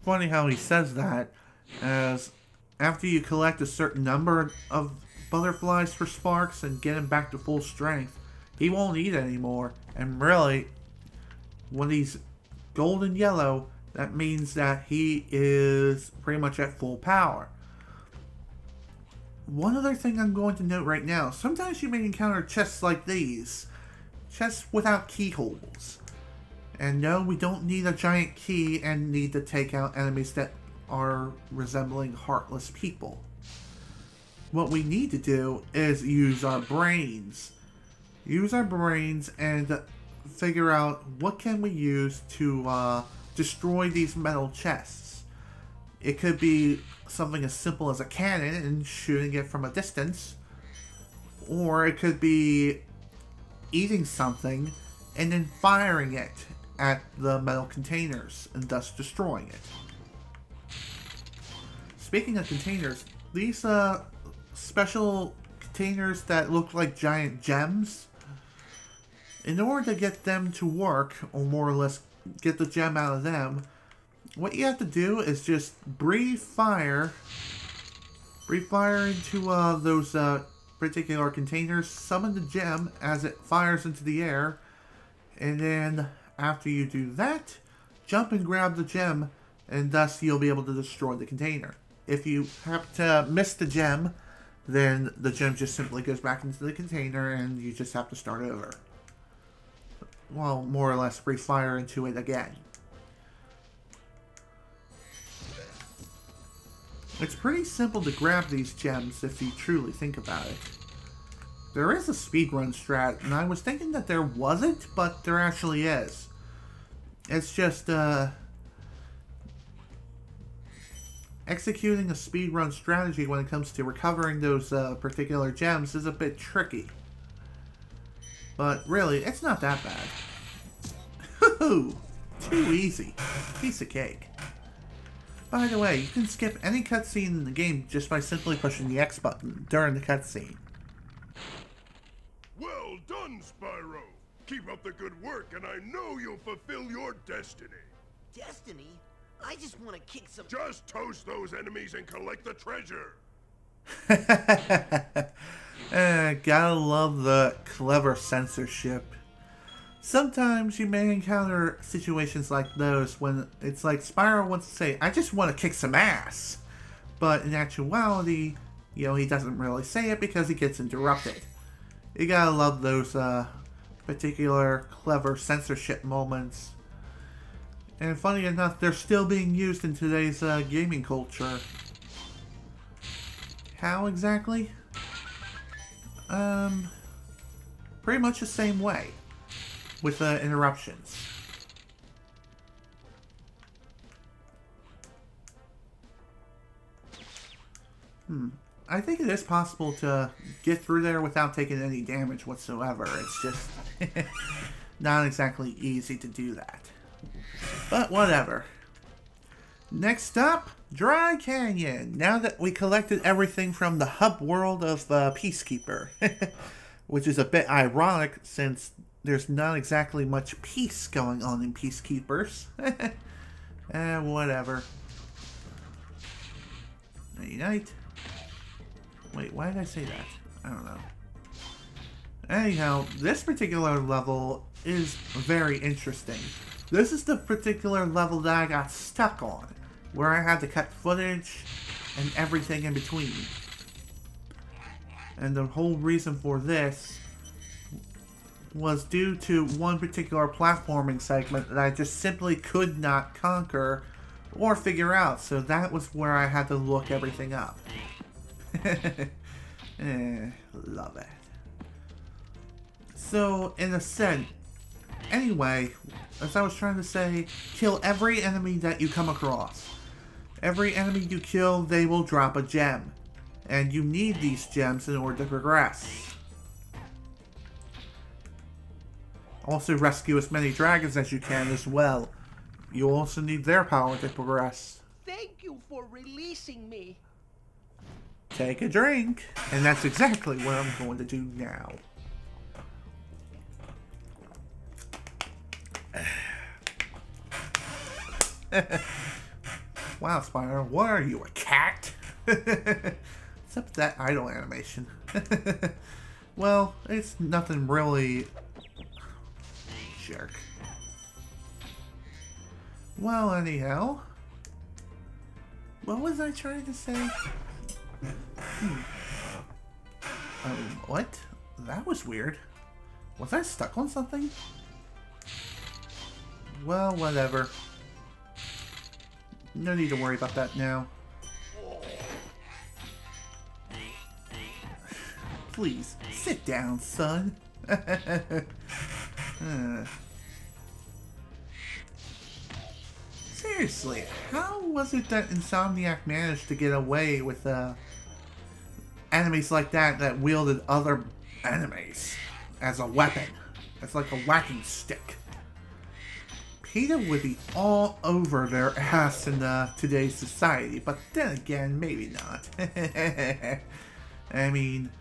Funny how he says that, as after you collect a certain number of butterflies for Sparks and get him back to full strength, he won't eat anymore. And really, when he's golden yellow, that means that he is pretty much at full power. One other thing I'm going to note right now, sometimes you may encounter chests like these. Chests without keyholes. And no, we don't need a giant key and need to take out enemies that are resembling heartless people. What we need to do is use our brains. Use our brains and figure out what can we use to destroy these metal chests. It could be something as simple as a cannon and shooting it from a distance. Or it could be eating something and then firing it at the metal containers and thus destroying it. Speaking of containers, these special containers that look like giant gems, in order to get them to work, or more or less get the gem out of them, what you have to do is just breathe fire into those particular containers, summon the gem as it fires into the air, and then after you do that, jump and grab the gem, and thus you'll be able to destroy the container. If you have to miss the gem, then the gem just simply goes back into the container and you just have to start over. Well, more or less breathe fire into it again. It's pretty simple to grab these gems if you truly think about it. There is a speedrun strat, and I was thinking that there wasn't, but there actually is. It's just, executing a speedrun strategy when it comes to recovering those particular gems is a bit tricky. But really, it's not that bad. Too easy. Piece of cake. By the way, you can skip any cutscene in the game just by simply pushing the X button during the cutscene. Well done, Spyro! Keep up the good work, and I know you'll fulfill your destiny. Destiny? I just want to kick some... Just toast those enemies and collect the treasure! Gotta love the clever censorship. Sometimes you may encounter situations like those when it's like Spyro wants to say, I just want to kick some ass. But in actuality, you know, he doesn't really say it because he gets interrupted. You gotta love those particular clever censorship moments. And funny enough, they're still being used in today's gaming culture. How exactly? Pretty much the same way. With interruptions. I think it is possible to get through there without taking any damage whatsoever. It's just not exactly easy to do that. But whatever. Next up, Dry Canyon. Now that we collected everything from the hub world of Peacekeeper. Which is a bit ironic since there's not exactly much peace going on in Peacekeepers. Whatever. Night. Wait, why did I say that? I don't know. Anyhow, this particular level is very interesting. This is the particular level that I got stuck on, where I had to cut footage and everything in between. And the whole reason for this was due to one particular platforming segment that I just simply could not conquer or figure out, so that was where I had to look everything up. Love it. So, in a sense, anyway, as I was trying to say, kill every enemy that you come across. Every enemy you kill, they will drop a gem. And you need these gems in order to progress. Also rescue as many dragons as you can as well. You also need their power to progress. Thank you for releasing me. Take a drink. And that's exactly what I'm going to do now. Wow, Spyro, what are you, a cat? Except that idle animation. Well, it's nothing really... Jerk. Well, anyhow. What was I trying to say? What? That was weird. Was I stuck on something? Well, whatever. No need to worry about that now. Please, sit down, son. Seriously, how was it that Insomniac managed to get away with enemies like that wielded other enemies as a weapon? It's like a whacking stick. PETA would be all over their ass in today's society, but then again, maybe not. I mean,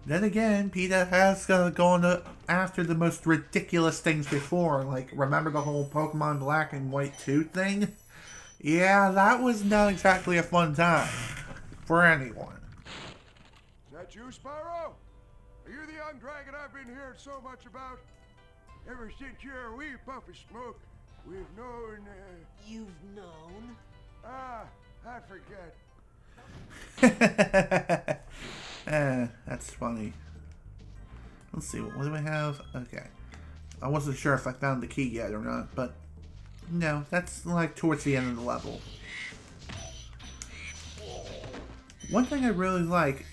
then again, PETA has gone after the most ridiculous things before. Like, remember the whole Pokemon Black and White 2 thing? Yeah, that was not exactly a fun time for anyone. Is that you, Spyro? Are you the young dragon I've been hearing so much about? Ever since you're a wee puff of smoke, we've known, You've known? I forget. That's funny. Let's see, what do we have? Okay. I wasn't sure if I found the key yet or not, but no, that's like towards the end of the level. One thing I really like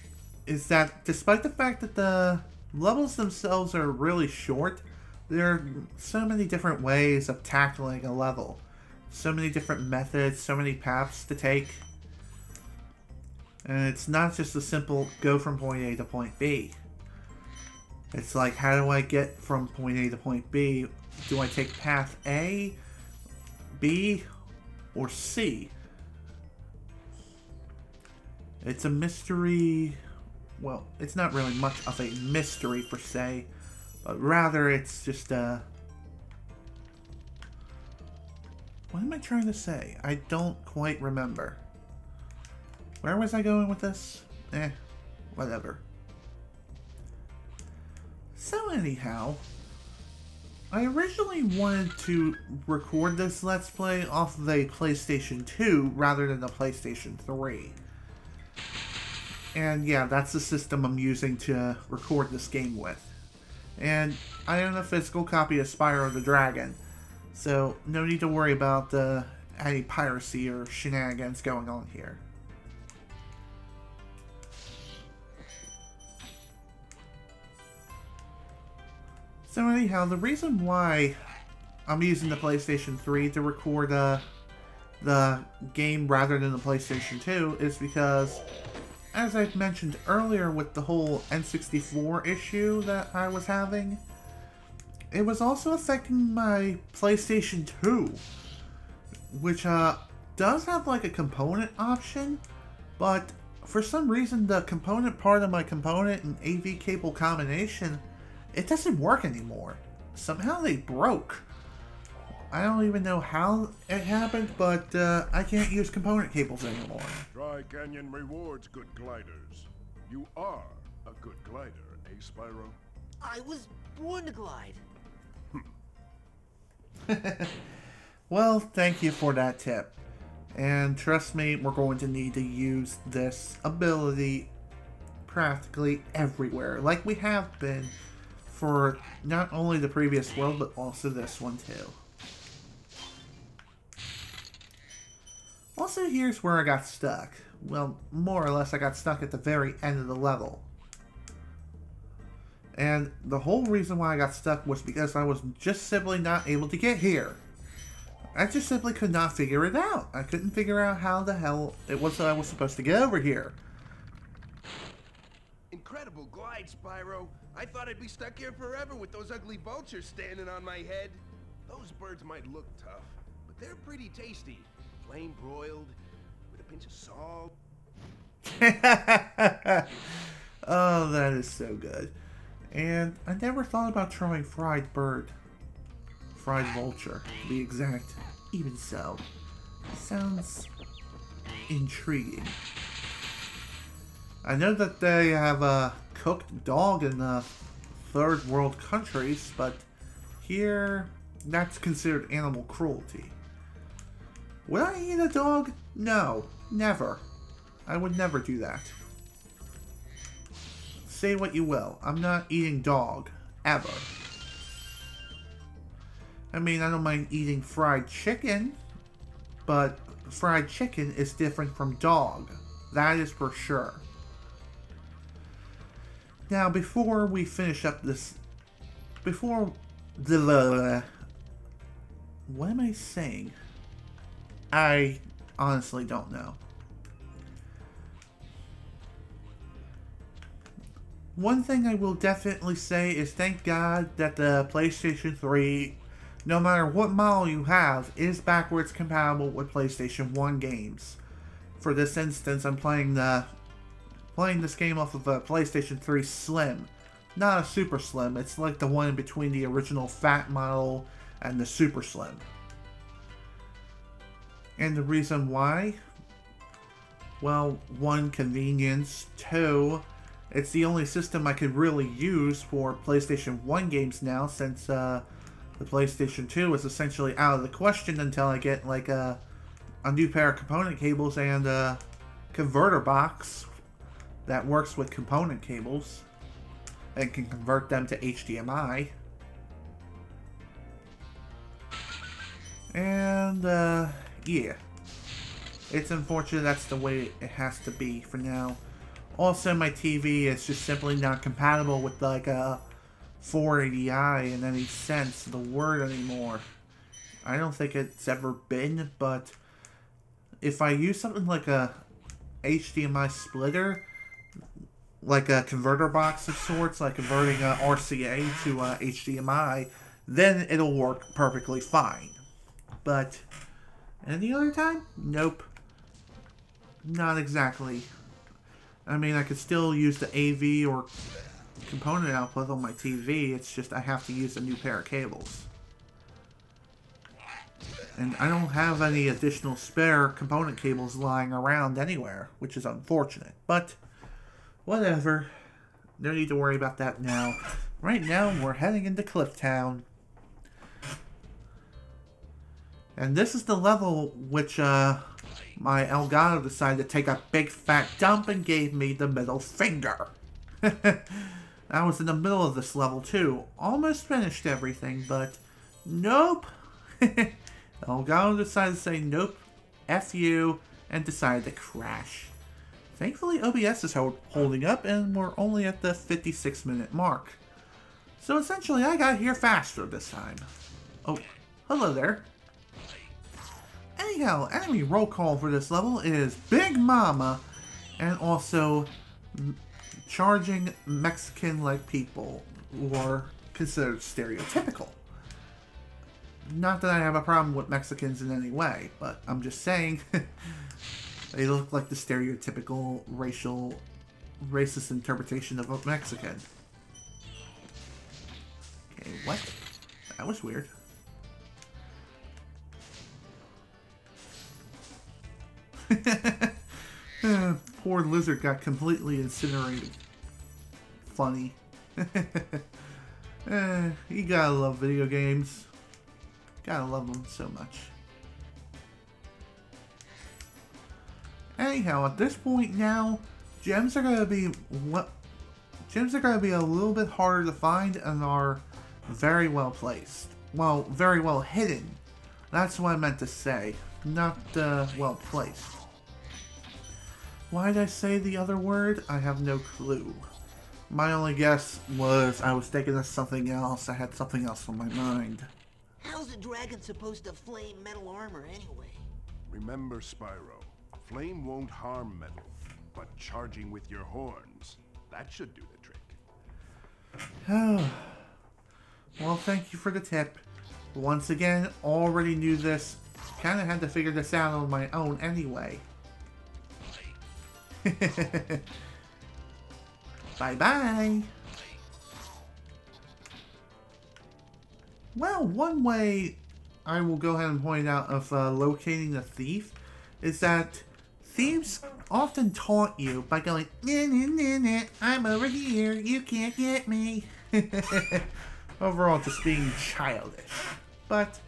is that despite the fact that the levels themselves are really short, there are so many different ways of tackling a level. So many different methods, so many paths to take. And it's not just a simple go from point A to point B. It's like, how do I get from point A to point B? Do I take path A, B, or C? It's a mystery. Well, it's not really much of a mystery per se, but rather it's just a... What am I trying to say? I don't quite remember. Where was I going with this? Whatever. So anyhow, I originally wanted to record this Let's Play off of a PlayStation 2 rather than a PlayStation 3. And yeah, that's the system I'm using to record this game with. And I own a physical copy of Spyro the Dragon, so no need to worry about any piracy or shenanigans going on here. So anyhow, the reason why I'm using the PlayStation 3 to record the game rather than the PlayStation 2 is because, as I've mentioned earlier with the whole N64 issue that I was having, it was also affecting my PlayStation 2, which does have like a component option, but for some reason the component part of my component and AV cable combination, it doesn't work anymore. Somehow they broke. I don't even know how it happened, but I can't use component cables anymore. Dry Canyon rewards good gliders. You are a good glider, eh, Spyro? I was born to glide. Well, thank you for that tip. And trust me, we're going to need to use this ability practically everywhere, like we have been for not only the previous world, but also this one too. Also, here's where I got stuck. Well, more or less I got stuck at the very end of the level. And the whole reason why I got stuck was because I was just simply not able to get here. I just simply could not figure it out. I couldn't figure out how the hell it was that I was supposed to get over here. Incredible glide, Spyro. I thought I'd be stuck here forever with those ugly vultures standing on my head. Those birds might look tough, but they're pretty tasty. Flame broiled, with a pinch of salt. Oh, that is so good. And I never thought about trying fried bird. Fried vulture, to be exact. Even so. Sounds intriguing. I know that they have a cooked dog in third world countries, but here that's considered animal cruelty. Would I eat a dog? No, never. I would never do that. Say what you will, I'm not eating dog, ever. I mean, I don't mind eating fried chicken, but fried chicken is different from dog. That is for sure. Now, before we finish up this... Before the... What am I saying? I honestly don't know. One thing I will definitely say is thank God that the PlayStation 3, no matter what model you have, is backwards compatible with PlayStation 1 games. For this instance, I'm playing this game off of a PlayStation 3 Slim. Not a Super Slim, it's like the one in between the original fat model and the Super Slim. And the reason why? Well, 1, convenience. 2, it's the only system I could really use for PlayStation 1 games now, since the PlayStation 2 is essentially out of the question until I get like a new pair of component cables and a converter box that works with component cables and can convert them to HDMI. And yeah, it's unfortunate that's the way it has to be for now. Also, my TV is just simply not compatible with like a 480i in any sense of the word anymore. I don't think it's ever been, but if I use something like a HDMI splitter, like a converter box of sorts, like converting a RCA to HDMI, then it'll work perfectly fine. But any other time? Nope. Not exactly. I mean, I could still use the AV or component output on my TV, it's just I have to use a new pair of cables. And I don't have any additional spare component cables lying around anywhere, which is unfortunate. But, whatever. No need to worry about that now. Right now, we're heading into Clifftown. And this is the level which my Elgato decided to take a big fat dump and gave me the middle finger. I was in the middle of this level too. Almost finished everything, but nope. Elgato decided to say nope, F you, and decided to crash. Thankfully, OBS is holding up, and we're only at the 56-minute mark. So essentially, I got here faster this time. Oh, hello there. Anyhow, enemy roll call for this level is Big Mama, and also charging Mexican-like people, who are considered stereotypical. Not that I have a problem with Mexicans in any way, but I'm just saying they look like the stereotypical racist interpretation of a Mexican. Okay, what? That was weird. Poor lizard got completely incinerated. Funny. You gotta love video games. Gotta love them so much. Anyhow, at this point now, gems are gonna be a little bit harder to find and are very well placed. Well, very well hidden. That's what I meant to say. Not well placed. Why did I say the other word? I have no clue. My only guess was I was thinking of something else. I had something else on my mind. How's a dragon supposed to flame metal armor anyway? Remember, Spyro, flame won't harm metal, but charging with your horns, that should do the trick. Oh. Well, thank you for the tip. Once again, already knew this. Kinda had to figure this out on my own anyway. Bye-bye. Well, one way I will go ahead and point out of locating the thief is that thieves often taunt you by going, nah, nah, nah, nah, I'm over here, you can't get me. Overall, just being childish. But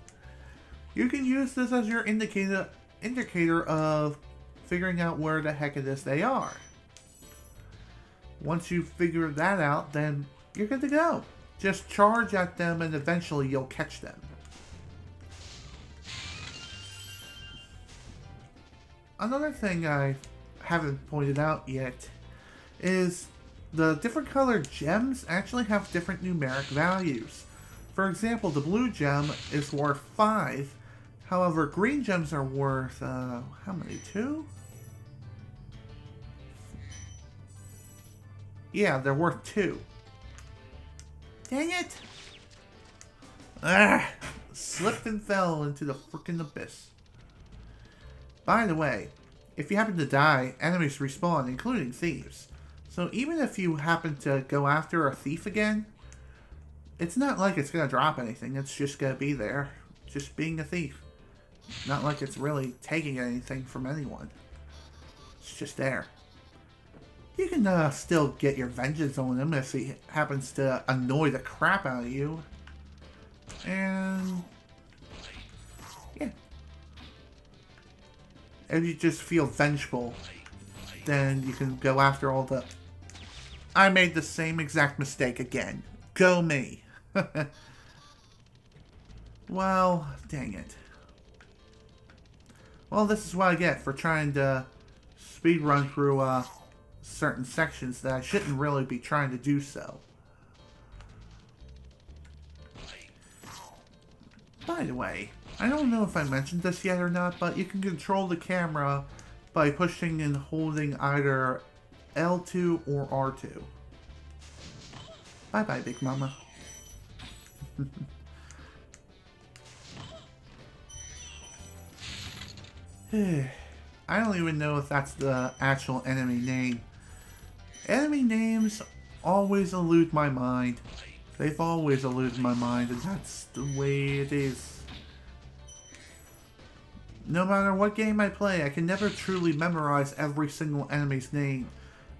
you can use this as your indicator of figuring out where the heck it is they are. Once you figure that out, then you're good to go. Just charge at them and eventually you'll catch them. Another thing I haven't pointed out yet is the different colored gems actually have different numeric values. For example, the blue gem is worth 5. However, green gems are worth, how many? 2? Yeah, they're worth 2. Dang it! Ah! Slipped and fell into the frickin' abyss. By the way, if you happen to die, enemies respawn, including thieves. So even if you happen to go after a thief again, it's not like it's going to drop anything. It's just going to be there, just being a thief. Not like it's really taking anything from anyone. It's just there. You can still get your vengeance on him if he happens to annoy the crap out of you. And yeah. If you just feel vengeful, then you can go after all the... I made the same exact mistake again. Go me. Well, dang it. Well, this is what I get for trying to speedrun through certain sections that I shouldn't really be trying to do so. By the way, I don't know if I mentioned this yet or not, but you can control the camera by pushing and holding either L2 or R2. Bye-bye, Big Mama. I don't even know if that's the actual enemy name. Enemy names always elude my mind. They've always eluded my mind, and that's the way it is. No matter what game I play, I can never truly memorize every single enemy's name,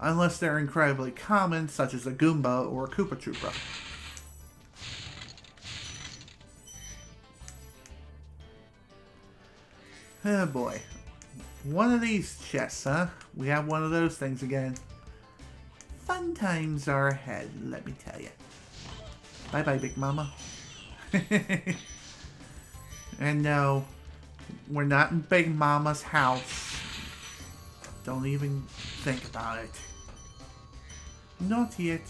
unless they're incredibly common, such as a Goomba or a Koopa Troopa. Oh boy. One of these chests, huh? We have one of those things again. Fun times are ahead, let me tell you. Bye-bye, Big Mama. And no, we're not in Big Mama's house. Don't even think about it. Not yet.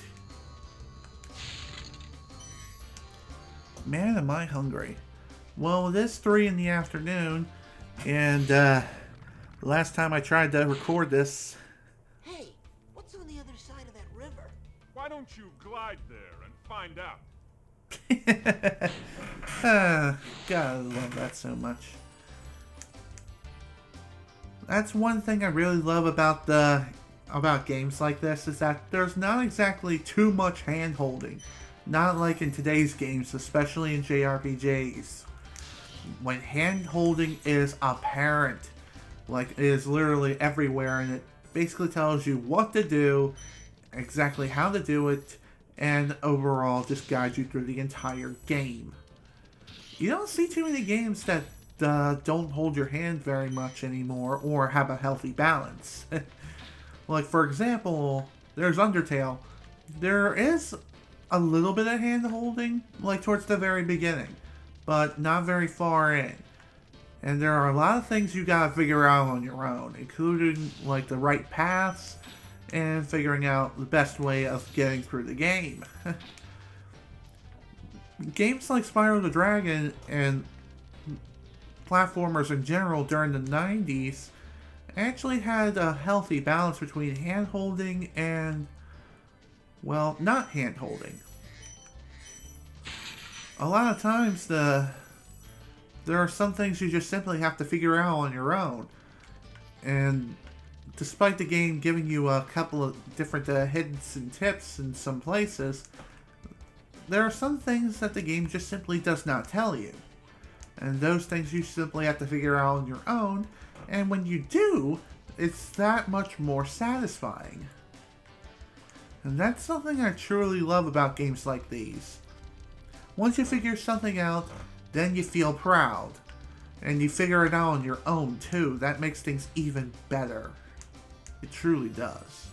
Man, am I hungry. Well, it is 3 in the afternoon, and last time I tried to record this... Hey, what's on the other side of that river? Why don't you glide there and find out? God, I love that so much. That's one thing I really love about games like this, is that there's not exactly too much hand-holding. Not like in today's games, especially in JRPGs. When hand-holding is apparent, like it is literally everywhere, and it basically tells you what to do, exactly how to do it, and overall just guides you through the entire game. You don't see too many games that don't hold your hand very much anymore, or have a healthy balance. Like, for example, there's Undertale. There is a little bit of hand holding, like towards the very beginning, but not very far in. And there are a lot of things you gotta figure out on your own, including like the right paths and figuring out the best way of getting through the game. Games like Spyro the Dragon and platformers in general during the 90s actually had a healthy balance between hand-holding and, well, not hand-holding. A lot of times there are some things you just simply have to figure out on your own. And despite the game giving you a couple of different hints and tips in some places, there are some things that the game just simply does not tell you. And those things you simply have to figure out on your own, and when you do, it's that much more satisfying. And that's something I truly love about games like these. Once you figure something out, then you feel proud. And you figure it out on your own too. That makes things even better. It truly does.